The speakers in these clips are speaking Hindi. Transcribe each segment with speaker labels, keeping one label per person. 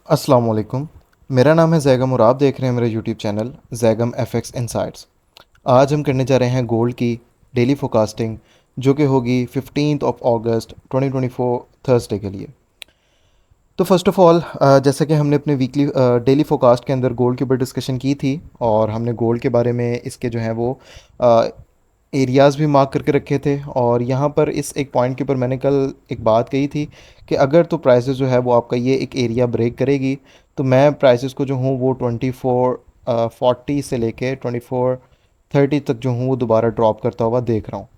Speaker 1: अस्सलाम वालेकुम। मेरा नाम है जैगम और आप देख रहे हैं मेरा YouTube channel Zaigham FX insights. आज हम करने जा रहे हैं गोल्ड की डेली फोरकास्टिंग, जो कि होगी 15 अगस्त 2024 थर्सडे के लिए। तो फर्स्ट ऑफ ऑल, जैसा कि हमने अपने वीकली डेली फोरकास्ट के अंदर गोल्ड के ऊपर डिस्कशन की थी, और हमने गोल्ड के बारे में इसके जो हैं वो एरियाज़ भी मार्क करके रखे थे। और यहाँ पर इस एक पॉइंट के ऊपर मैंने कल एक बात कही थी कि अगर तो प्राइसेस जो है वो आपका ये एक एरिया ब्रेक करेगी, तो मैं प्राइसेस को जो हूँ वो 2440 से लेके 2430 तक जो हूँ वो दोबारा ड्रॉप करता हुआ देख रहा हूँ।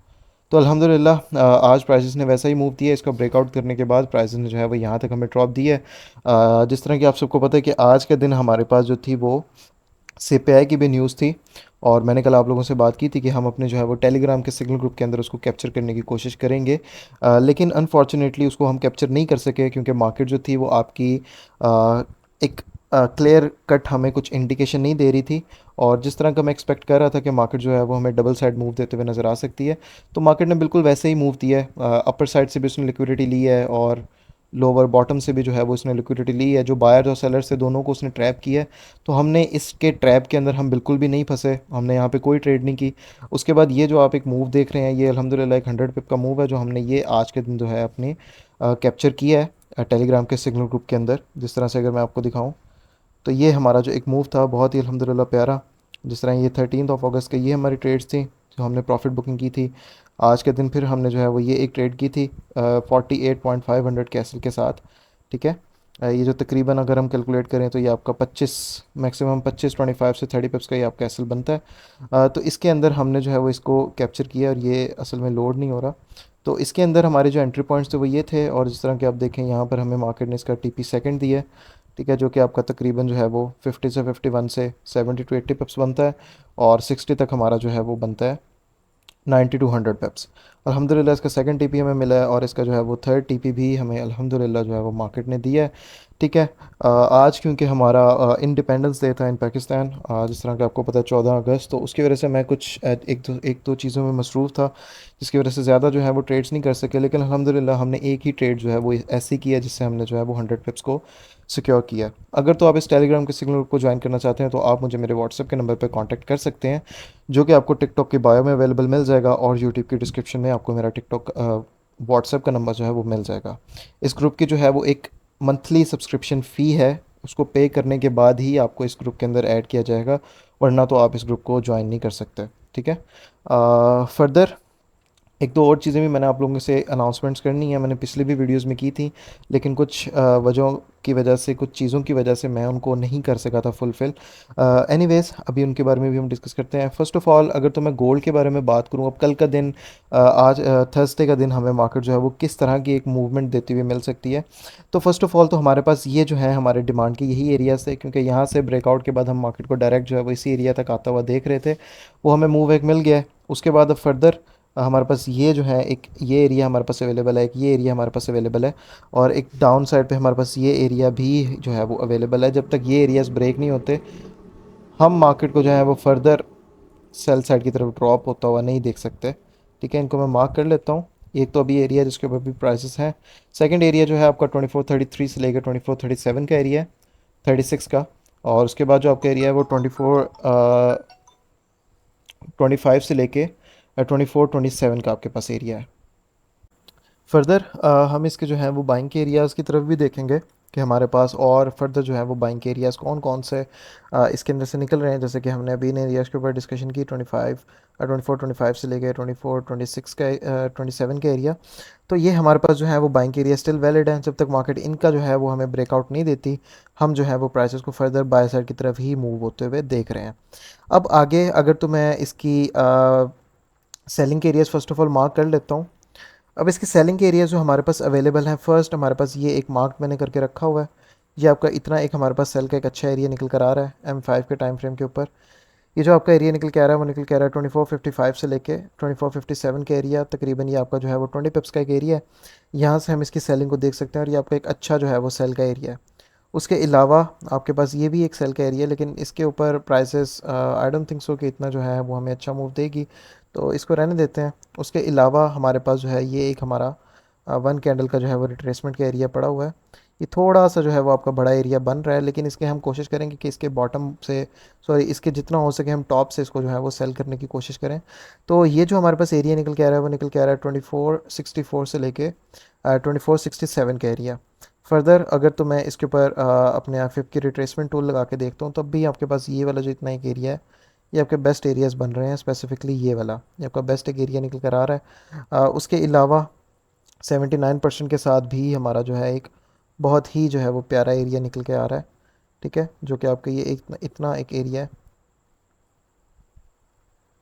Speaker 1: तो अल्हम्दुलिल्लाह आज प्राइसेस ने वैसा ही मूव दिया। इसका ब्रेकआउट करने के बाद प्राइसेस ने जो है वो यहाँ तक हमें ड्रॉप दी है। जिस तरह की आप सबको पता है कि आज के दिन हमारे पास जो थी वो सीपीआई की भी न्यूज़ थी। और मैंने कल आप लोगों से बात की थी कि हम अपने जो है वो टेलीग्राम के सिग्नल ग्रुप के अंदर उसको कैप्चर करने की कोशिश करेंगे। लेकिन अनफॉर्चुनेटली उसको हम कैप्चर नहीं कर सके, क्योंकि मार्केट जो थी वो आपकी एक क्लियर कट हमें कुछ इंडिकेशन नहीं दे रही थी। और जिस तरह का मैं एक्सपेक्ट कर रहा था कि मार्केट जो है वो हमें डबल साइड मूव देते हुए नज़र आ सकती है, तो मार्केट ने बिल्कुल वैसे ही मूव दिया है। अपर साइड से भी उसने लिक्विडिटी ली है, और लोअर बॉटम से भी जो है वो उसने लिक्विडिटी ली है। जो बायर्स और सेलर्स से दोनों को उसने ट्रैप किया है। तो हमने इसके ट्रैप के अंदर हम बिल्कुल भी नहीं फंसे, हमने यहाँ पे कोई ट्रेड नहीं की। उसके बाद ये जो आप एक मूव देख रहे हैं, ये अल्हम्दुलिल्लाह एक 100 पिप का मूव है, जो हमने ये आज के दिन जो है अपने कैप्चर किया है टेलीग्राम के सिग्नल ग्रुप के अंदर। जिस तरह से अगर मैं आपको दिखाऊं, तो ये हमारा जो एक मूव था बहुत ही अल्हम्दुलिल्लाह प्यारा। जिस तरह ये 13 अगस्त के ये हमारी ट्रेड्स थी जो हमने प्रॉफिट बुकिंग की थी। आज के दिन फिर हमने जो है वो ये एक ट्रेड की थी 48.500 कैसल के साथ। ठीक है। ये जो तकरीबन अगर हम कैलकुलेट करें तो ये आपका 25, मैक्सिमम 25 25 से 30 पिप्स का ये आपका कैसल बनता है। तो इसके अंदर हमने जो है वो इसको कैप्चर किया, और ये असल में लोड नहीं हो रहा। तो इसके अंदर हमारे जो एंट्री पॉइंट्स थे वो ये थे, और जिस तरह कि आप देखें यहाँ पर हमें मार्केट ने इसका टीपी सेकंड दिया है। ठीक है, जो कि आपका तकरीबन जो है वो 50 से 51 से 70 टू 80 पिप्स बनता है। और 60 तक हमारा जो है वो बनता है 90 टू 100 पिप्स। अल्हम्दुलिल्लाह इसका सेकंड टीपी हमें मिला है, और इसका जो है वो थर्ड टीपी भी हमें अल्हम्दुलिल्लाह जो है वो मार्केट ने दिया है। ठीक है। आज क्योंकि हमारा इंडिपेंडेंस डे था इन पाकिस्तान, जिस तरह का आपको पता है 14 अगस्त, तो उसकी वजह से मैं कुछ एक दो चीज़ों में मसरूफ़ था, जिसकी वजह से ज़्यादा जो है वो ट्रेड्स नहीं कर सके। लेकिन अल्हम्दुलिल्लाह हमने एक ही ट्रेड जो है वो ऐसी किया जिससे हमने जो है वो 100 पिप्स को सिक्योर किया। अगर तो आप इस टेलीग्राम के सिग्नल को ज्वाइन करना चाहते हैं, तो आप मुझे मेरे व्हाट्सएप के नंबर पर कांटेक्ट कर सकते हैं, जो कि आपको टिकटॉक की बायो में अवेलेबल मिल जाएगा, और यूट्यूब की डिस्क्रिप्शन में आपको मेरा टिकटॉक व्हाट्सएप का नंबर जो है वो मिल जाएगा। इस ग्रुप की जो है वो एक मंथली सब्सक्रिप्शन फ़ी है, उसको पे करने के बाद ही आपको इस ग्रुप के अंदर ऐड किया जाएगा, वरना तो आप इस ग्रुप को ज्वाइन नहीं कर सकते। ठीक है। फर्दर एक दो और चीज़ें भी मैंने आप लोगों से अनाउंसमेंट्स करनी है, मैंने पिछली भी वीडियोस में की थी, लेकिन कुछ वजहों की वजह से, कुछ चीज़ों की वजह से मैं उनको नहीं कर सका था फुलफ़िल। एनीवेज़ अभी उनके बारे में भी हम डिस्कस करते हैं। फ़र्स्ट ऑफ़ ऑल, अगर तो मैं गोल्ड के बारे में बात करूँ, अब कल का दिन, आज थर्सडे का दिन, हमें मार्केट जो है वो किस तरह की एक मूवमेंट देती हुई मिल सकती है। तो फ़र्स्ट ऑफ़ ऑल तो हमारे पास ये जो है हमारे डिमांड के यही एरियाज़ थे, क्योंकि यहाँ से ब्रेकआउट के बाद हम मार्केट को डायरेक्ट जो है वो इसी एरिया तक आता हुआ देख रहे थे। वो हमें मूव एक मिल गया है। उसके बाद अब फर्दर हमारे पास ये जो है एक ये एरिया हमारे पास अवेलेबल है, एक ये एरिया हमारे पास अवेलेबल है, और एक डाउन साइड पे हमारे पास ये एरिया भी जो है वो अवेलेबल है। जब तक ये एरियाज ब्रेक नहीं होते, हम मार्केट को जो है वो फर्दर सेल साइड की तरफ ड्रॉप होता हुआ नहीं देख सकते। ठीक है, इनको मैं मार्क कर लेता हूँ। एक तो अभी एरिया जिसके ऊपर भी प्राइसेस हैं। सेकंड एरिया जो है आपका 2433 से लेकर 2437 का एरिया है, 36 का। और उसके बाद जो आपका एरिया है वो 25 से लेके 2427 का आपके पास एरिया है। फर्दर हम इसके जो हैं वो बाइंग के एरियाज़ की तरफ भी देखेंगे कि हमारे पास और फर्दर जो है वो बाइंग के एरियाज़ कौन कौन से इसके अंदर से निकल रहे हैं। जैसे कि हमने अभी इन एरियाज़ के ऊपर डिस्कशन की, 24 25 से लेके 24 26 का 27 का एरिया। तो ये हमारे पास जो है वो बाइंग के एरिया स्टिल वैलिड है। जब तक मार्केट इनका जो है वो हमें ब्रेकआउट नहीं देती, हम जो है वो प्राइसेस को फर्दर बाय साइड की तरफ ही मूव होते हुए देख रहे हैं। अब आगे अगर तो मैं इसकी सेलिंग के areas first of all mark कर लेता हूँ। अब इसके सेलिंग के एरियाज़ जो हमारे पास अवेलेबल हैं, फर्स्ट हमारे पास ये एक मार्क मैंने करके रखा हुआ है। ये आपका इतना एक हमारे पास सेल का एक अच्छा एरिया निकल कर आ रहा है M5 के टाइम फ्रेम के ऊपर। ये जो आपका एरिया निकल के आ रहा है वो निकल के आ रहा है 2455 से लेके 2457 का एरिया। तकरीबन ये आपका जो है वो 20 पिप्स का एक एरिया है। यहाँ से हम इसकी सेलिंग को देख सकते हैं, और ये आपका एक अच्छा जो है वो सेल का एरिया है। उसके अलावा आपके पास ये भी एक सेल का एरिया, लेकिन इसके ऊपर prices I don't think so कि इतना जो है वो हमें अच्छा मूव देगी, तो इसको रहने देते हैं। उसके अलावा हमारे पास जो है ये एक हमारा वन कैंडल का जो है वो रिट्रेसमेंट का एरिया पड़ा हुआ है। ये थोड़ा सा जो है वो आपका बड़ा एरिया बन रहा है, लेकिन इसके हम कोशिश करेंगे कि इसके बॉटम से, सॉरी, इसके जितना हो सके हम टॉप से इसको जो है वो सेल करने की कोशिश करें। तो ये जो हमारे पास एरिया निकल के आ रहा है वो निकल के आ रहा है 2464 से लेके 2467 का एरिया। फर्दर अगर तो मैं इसके ऊपर अपने फिफ्थ की रिट्रेसमेंट टूल लगा के देखता हूँ, तब भी आपके पास ये वाला जो इतना एक एरिया है, ये आपके बेस्ट एरियाज़ बन रहे हैं। स्पेसिफिकली ये वाला ये आपका बेस्ट एक एरिया निकल कर आ रहा है। उसके अलावा 79% के साथ भी हमारा जो है एक बहुत ही जो है वो प्यारा एरिया निकल के आ रहा है। ठीक है, जो कि आपका ये एक इतना एक एरिया है।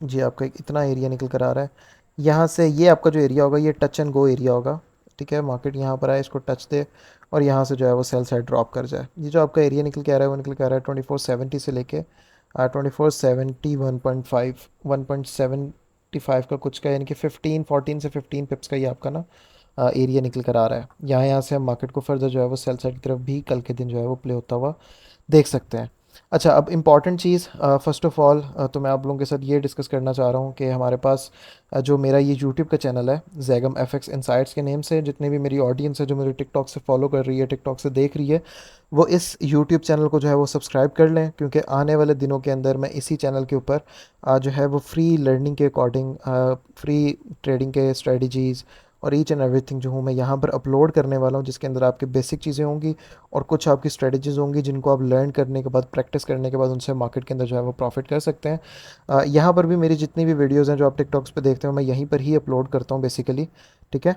Speaker 1: जी, आपका एक इतना एरिया निकल कर आ रहा है। यहाँ से ये आपका जो एरिया होगा ये टच एंड गो एरिया होगा। ठीक है, मार्केट यहाँ पर आए, इसको टच दे और यहाँ से जो है वो सेल साइड ड्रॉप कर जाए। ये जो आपका एरिया निकल के आ रहा है वो निकल के आ रहा है 2470 से लेके 2470 1.75 का कुछ का, यानी कि 14 से 15 पिप्स का ये आपका ना एरिया निकल कर आ रहा है। यहाँ से हम मार्केट को फर्दर जो है वो सेल साइड की तरफ भी कल के दिन जो है वो प्ले होता हुआ देख सकते हैं। अच्छा, अब important cheese, first of all तो मैं आप लोगों के साथ ये डिस्कस करना चाह रहा हूँ कि हमारे पास जो मेरा ये यूट्यूब का चैनल है जैगम एफएक्स इनसाइट्स के नेम से, जितनी भी मेरी ऑडियंस है जो मेरे टिकटॉक से फॉलो कर रही है, टिकटॉक से देख रही है, वो इस यूट्यूब चैनल को जो है वो सब्सक्राइब कर लें, क्योंकि आने वाले दिनों के अंदर मैं इसी चैनल के ऊपर जो है वो फ्री लर्निंग के अकॉर्डिंग फ्री ट्रेडिंग के स्ट्रेटजीज़ और ईच एंड एवरीथिंग जो हूँ मैं यहाँ पर अपलोड करने वाला हूँ, जिसके अंदर आपकी बेसिक चीज़ें होंगी और कुछ आपकी स्ट्रेटजीज़ होंगी जिनको आप लर्न करने के बाद, प्रैक्टिस करने के बाद उनसे मार्केट के अंदर जो है वो प्रॉफिट कर सकते हैं। यहाँ पर भी मेरी जितनी भी वीडियोज़ हैं जो आप टिकटॉक्स पे देखते हो, मैं यहीं पर ही अपलोड करता हूँ बेसिकली। ठीक है,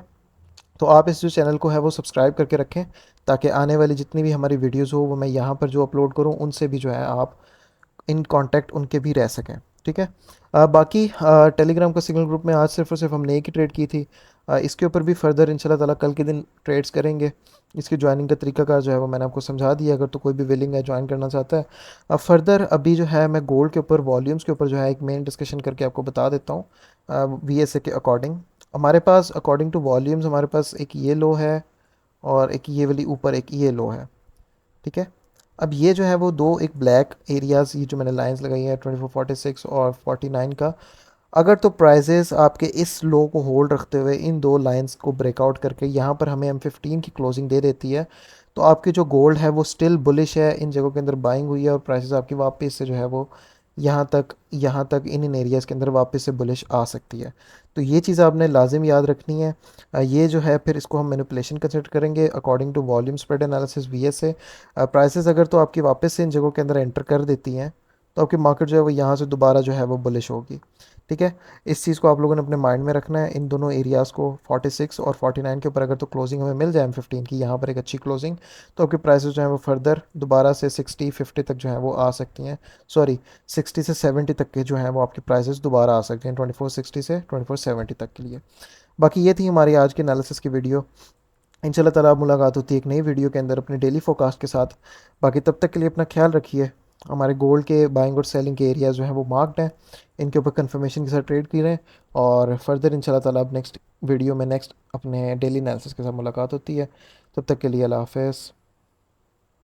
Speaker 1: तो आप इस जो चैनल को है वो सब्सक्राइब करके रखें, ताकि आने वाली जितनी भी हमारी वीडियोज़ हो वो मैं यहाँ पर जो अपलोड करूँ उनसे भी जो है आप इन कांटेक्ट उनके भी रह सकें। ठीक है, बाकी टेलीग्राम का सिग्नल ग्रुप में आज सिर्फ और सिर्फ हमने एक ही ट्रेड की थी। इसके ऊपर भी फर्दर इंशाल्लाह ताला कल के दिन ट्रेड्स करेंगे। इसकी ज्वाइनिंग का तरीकाकार जो है वो मैंने आपको समझा दिया, अगर तो कोई भी विलिंग है ज्वाइन करना चाहता है। फर्दर अभी जो है मैं गोल्ड के ऊपर वॉल्यूम्स के ऊपर जो है एक मेन डिस्कशन करके आपको बता देता हूँ। वीएसए के अकॉर्डिंग हमारे पास, अकॉर्डिंग टू वॉल्यूम्स, हमारे पास एक ये लो है और एक ये वाली ऊपर एक ये लो है। ठीक है, अब ये जो है वो दो एक ब्लैक एरियाज़, ये जो मैंने लाइंस लगाई है 2446 और 49 का, अगर तो प्राइजेस आपके इस लो को होल्ड रखते हुए इन दो लाइंस को ब्रेकआउट करके यहाँ पर हमें M15 की क्लोजिंग दे देती है, तो आपकी जो गोल्ड है वो स्टिल बुलिश है, इन जगहों के अंदर बाइंग हुई है और प्राइसेस आपकी वापस से जो है वो यहाँ तक इन इन एरियाज़ के अंदर वापस से बुलिश आ सकती है। तो ये चीज़ आपने लाजिम याद रखनी है। ये जो है फिर इसको हम मैनिपुलेशन कंसिडर करेंगे according to volume spread analysis VSA। Prices अगर तो आपकी वापस से इन जगहों के अंदर एंटर कर देती हैं, तो आपकी मार्केट जो है वो यहाँ से दोबारा जो है वो बुलिश होगी। ठीक है, इस चीज़ को आप लोगों ने अपने माइंड में रखना है। इन दोनों एरियाज़ को 46 और 49 के ऊपर अगर तो क्लोजिंग हमें मिल जाए M15 की, यहाँ पर एक अच्छी क्लोजिंग, तो आपके प्राइसेस जो है वो फर्दर दोबारा से 60-50 तक जो है वो आ सकती हैं। सॉरी, 60 से 70 तक के जो हैं वो आपके प्राइसेस दोबारा आ सकते हैं, 2460 से 2470 तक के लिए। बाकी ये थी हमारी आज की एनालिसिस की वीडियो। इंशाल्लाह ताला मुलाकात होती है एक नई वीडियो के अंदर अपने डेली फोरकास्ट के साथ। बाकी तब तक के लिए अपना ख्याल रखिए। हमारे गोल्ड के बाइंग और सेलिंग के एरिया जो हैं वो मार्क्ड हैं, इनके ऊपर कंफर्मेशन के साथ ट्रेड की रहे और फर्दर इंशाल्लाह ताला अब नेक्स्ट वीडियो में नेक्स्ट अपने डेली एनालिसिस के साथ मुलाकात होती है। तब तक के लिए अल्लाह हाफ़िज़।